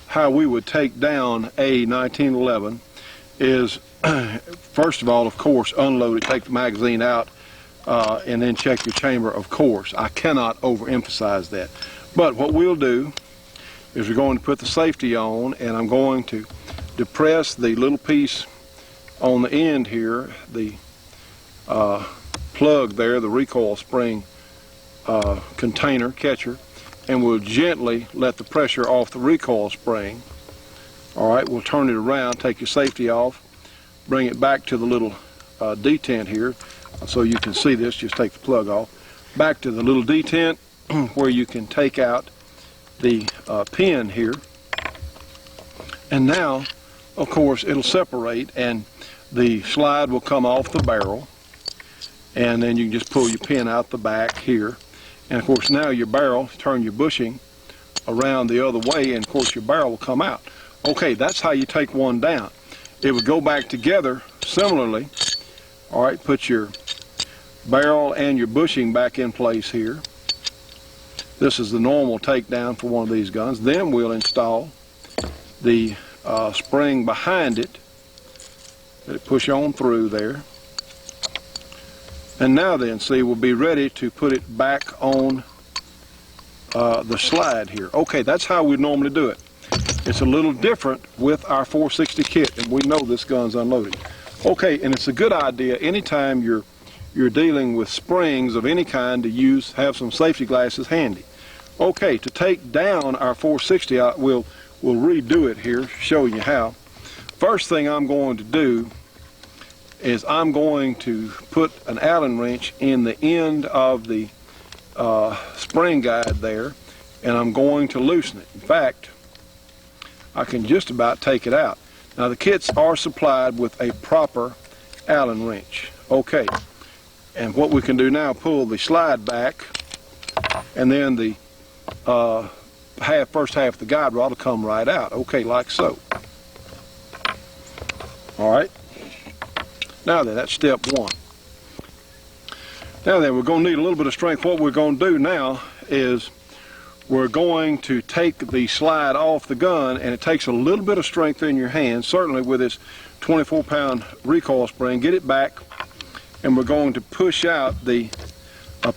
how we would take down a 1911 is, first of all, of course, unload it, take the magazine out, and then check your chamber, of course. I cannot overemphasize that. But what we'll do is we're going to put the safety on, and I'm going to depress the little piece on the end here, the plug there, the recoil spring container, catcher, and we'll gently let the pressure off the recoil spring. All right, we'll turn it around, take your safety off, bring it back to the little detent here so you can see this. Just take the plug off. Back to the little detent where you can take out the pin here. And now, of course, it'll separate and the slide will come off the barrel. And then you can just pull your pin out the back here. And of course now your barrel, turn your bushing around the other way, and of course your barrel will come out. Okay, that's how you take one down. It would go back together similarly. All right, put your barrel and your bushing back in place here. This is the normal takedown for one of these guns. Then we'll install the spring behind it. Let it push on through there. And now then, see, we'll be ready to put it back on the slide here. Okay, that's how we normally do it. It's a little different with our 460 kit, and we know this gun's unloaded. Okay, and it's a good idea anytime you're dealing with springs of any kind to have some safety glasses handy. Okay, to take down our 460, we'll we'll redo it here, showing you how. First thing I'm going to do is I'm going to put an Allen wrench in the end of the spring guide there, and I'm going to loosen it. In fact, I can just about take it out. Now the kits are supplied with a proper Allen wrench. Okay, and what we can do now, pull the slide back, and then the first half of the guide rod will come right out. Okay, like so. All right. Now then, that's step one. Now then, we're going to need a little bit of strength. What we're going to do now is we're going to take the slide off the gun, and it takes a little bit of strength in your hand, certainly with this 24-pound recoil spring. Get it back, and we're going to push out a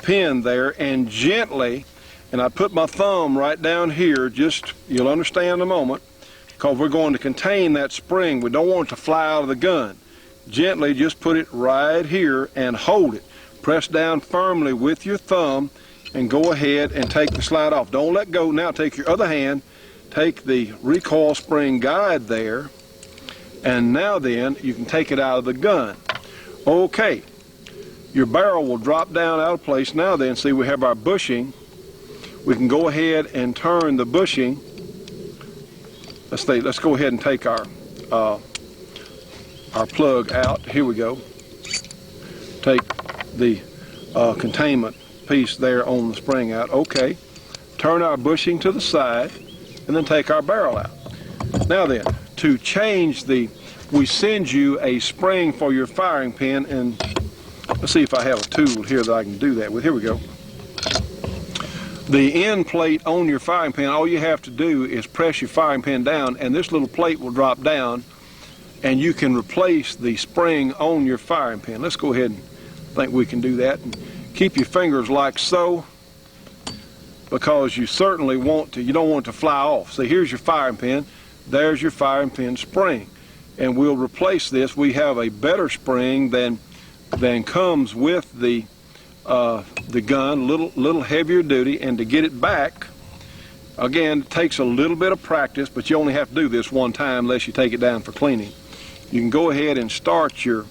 pin there, and gently, and I put my thumb right down here, just, you'll understand in a moment, because we're going to contain that spring. We don't want it to fly out of the gun. Gently just put it right here and hold it. Press down firmly with your thumb and go ahead and take the slide off. Don't let go. Now take your other hand, take the recoil spring guide there, and now then you can take it out of the gun. Okay, your barrel will drop down out of place. Now then, see, we have our bushing. We can go ahead and turn the bushing. Let's go ahead and take our plug out. Here we go. Take the containment piece there on the spring out. Okay. Turn our bushing to the side and then take our barrel out. Now then, to change we send you a spring for your firing pin, and let's see if I have a tool here that I can do that with. Here we go. The end plate on your firing pin, all you have to do is press your firing pin down, and this little plate will drop down, and you can replace the spring on your firing pin. Let's go ahead and think we can do that. And keep your fingers like so, because you certainly you don't want it to fly off. So here's your firing pin. There's your firing pin spring. And we'll replace this. We have a better spring than comes with the gun, little heavier duty, and to get it back, again, it takes a little bit of practice, but you only have to do this one time unless you take it down for cleaning. You can go ahead and start your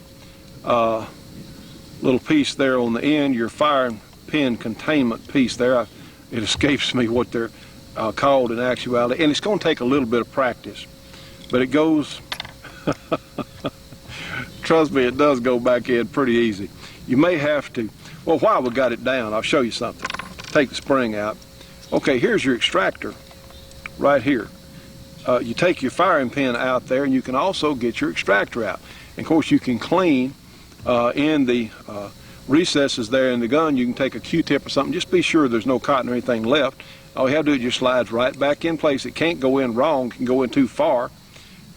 little piece there on the end, your firing pin containment piece there. It escapes me what they're called in actuality, and it's going to take a little bit of practice, but it goes, trust me, it does go back in pretty easy. You may have to, well, while we got it down, I'll show you something. Take the spring out. Okay, here's your extractor right here. You take your firing pin out there, and you can also get your extractor out. And of course, you can clean in the recesses there in the gun. You can take a Q-tip or something. Just be sure there's no cotton or anything left. All you have to do is just slides right back in place. It can't go in wrong. It can go in too far.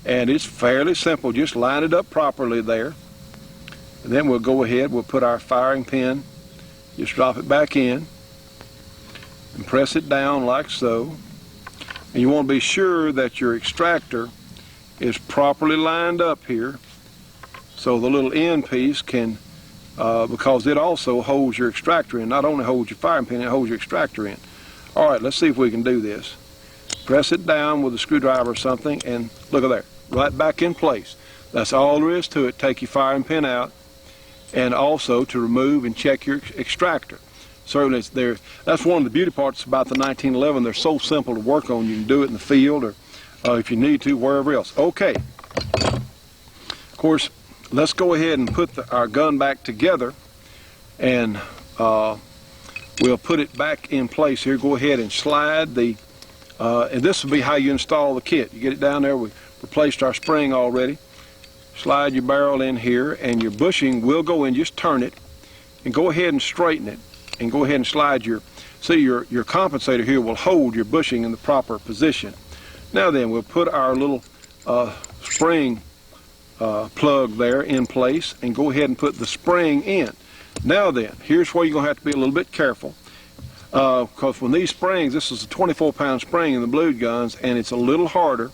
And it's fairly simple. Just line it up properly there. And then we'll go ahead. We'll put our firing pin. Just drop it back in and press it down like so. And you want to be sure that your extractor is properly lined up here, so the little end piece can, because it also holds your extractor in. Not only holds your firing pin, it holds your extractor in. All right, let's see if we can do this. Press it down with a screwdriver or something, and look at there, right back in place. That's all there is to it. Take your firing pin out, and also to remove and check your extractor. Certainly, that's one of the beauty parts about the 1911. They're so simple to work on. You can do it in the field, or if you need to, wherever else. Okay. Of course, let's go ahead and put our gun back together, and we'll put it back in place here. Go ahead and slide and this will be how you install the kit. You get it down there. We replaced our spring already. Slide your barrel in here, and your bushing will go in. Just turn it, and go ahead and straighten it. And go ahead and slide your compensator here will hold your bushing in the proper position. Now then, we'll put our little spring plug there in place, and go ahead and put the spring in. Now then, here's where you're going to have to be a little bit careful, because when these springs, this is a 24-pound spring in the blued guns, and it's a little harder,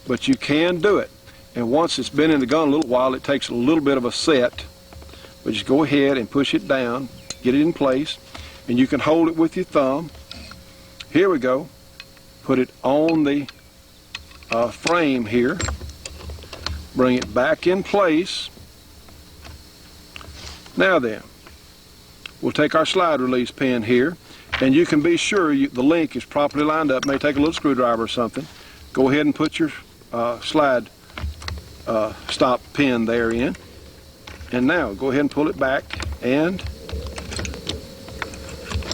but you can do it. And once it's been in the gun a little while, it takes a little bit of a set, but just go ahead and push it down. Get it in place, and you can hold it with your thumb. Here we go. Put it on the frame here. Bring it back in place. Now then, we'll take our slide release pin here, and you can be sure the link is properly lined up. May take a little screwdriver or something. Go ahead and put your slide stop pin there in. And now go ahead and pull it back, and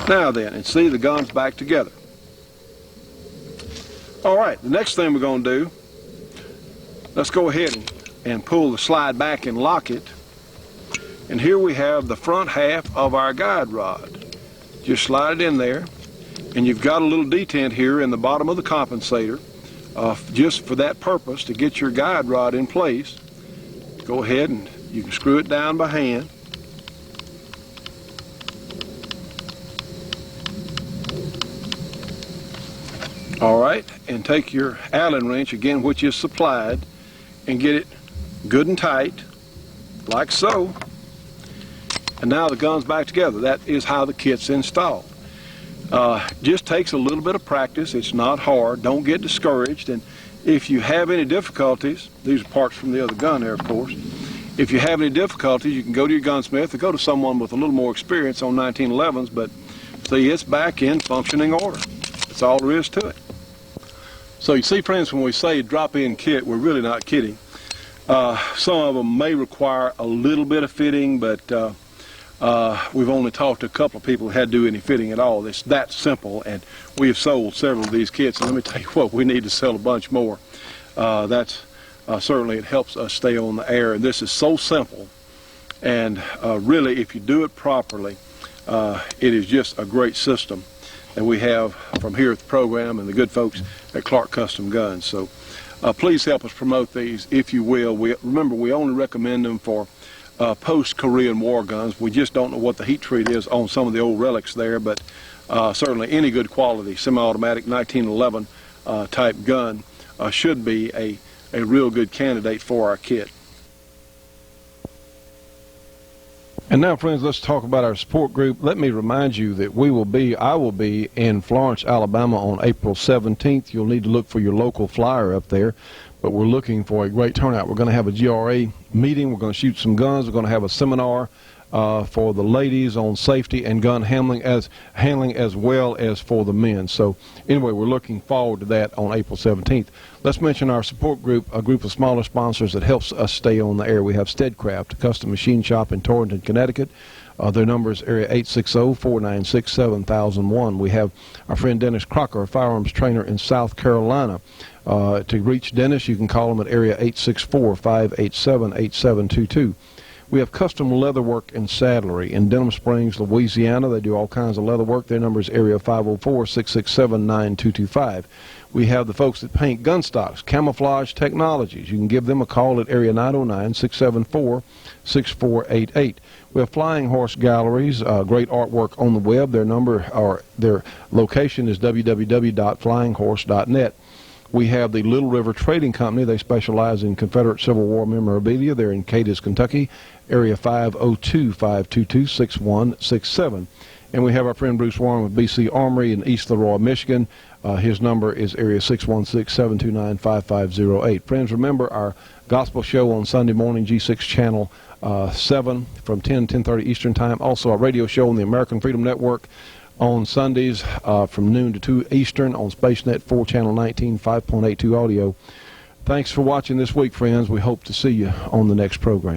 now then, and see the gun's back together. All right, the next thing we're going to do, let's go ahead and pull the slide back and lock it. And here we have the front half of our guide rod. Just slide it in there, and you've got a little detent here in the bottom of the compensator just for that purpose, to get your guide rod in place. Go ahead and you can screw it down by hand. All right, and take your Allen wrench, again, which is supplied, and get it good and tight, like so. And now the gun's back together. That is how the kit's installed. Just takes a little bit of practice. It's not hard. Don't get discouraged. And if you have any difficulties, these are parts from the other gun there, of course. If you have any difficulties, you can go to your gunsmith or go to someone with a little more experience on 1911s, but see, it's back in functioning order. That's all there is to it. So you see, friends, when we say drop-in kit, we're really not kidding. Some of them may require a little bit of fitting, but we've only talked to a couple of people who had to do any fitting at all. It's that simple, and we have sold several of these kits, and let me tell you what, we need to sell a bunch more. Certainly it helps us stay on the air, and this is so simple, and really, if you do it properly, it is just a great system that we have from here at the program and the good folks at Clark Custom Guns. So please help us promote these, if you will. Remember, we only recommend them for post-Korean War guns. We just don't know what the heat treat is on some of the old relics there, but certainly any good quality semi-automatic 1911 type gun should be a real good candidate for our kit.
And now, friends, let's talk about our support group. Let me remind you that I will be in Florence, Alabama on April 17th. You'll need to look for your local flyer up there, but we're looking for a great turnout. We're going to have a GRA meeting. We're going to shoot some guns. We're going to have a seminar for the ladies on safety and gun handling as well as for the men. So anyway, we're looking forward to that on April 17th. Let's mention our support group, a group of smaller sponsors that helps us stay on the air. We have Steadcraft, a custom machine shop in Torrington, Connecticut. Their number is area 860-496-7001. We have our friend Dennis Crocker, a firearms trainer in South Carolina. To reach Dennis, you can call him at area 864-587-8722. We have Custom Leatherwork and Saddlery in Denham Springs, Louisiana. They do all kinds of leather work. Their number is area 504-667-9225. We have the folks that paint gun stocks, Camouflage Technologies. You can give them a call at area 909-674-6488. We have Flying Horse Galleries, great artwork on the web. Their location is www.flyinghorse.net. We have the Little River Trading Company. They specialize in Confederate Civil War memorabilia. They're in Cadiz, Kentucky, area 502-522-6167. And we have our friend Bruce Warren with BC Armory in East Leroy, Michigan. His number is area 616-729-5508. Friends, remember our gospel show on Sunday morning, G6 Channel 7 from 10:30 Eastern Time. Also, our radio show on the American Freedom Network on Sundays from noon to 2 Eastern on SpaceNet 4 Channel 19, 5.82 audio. Thanks for watching this week, friends. We hope to see you on the next program.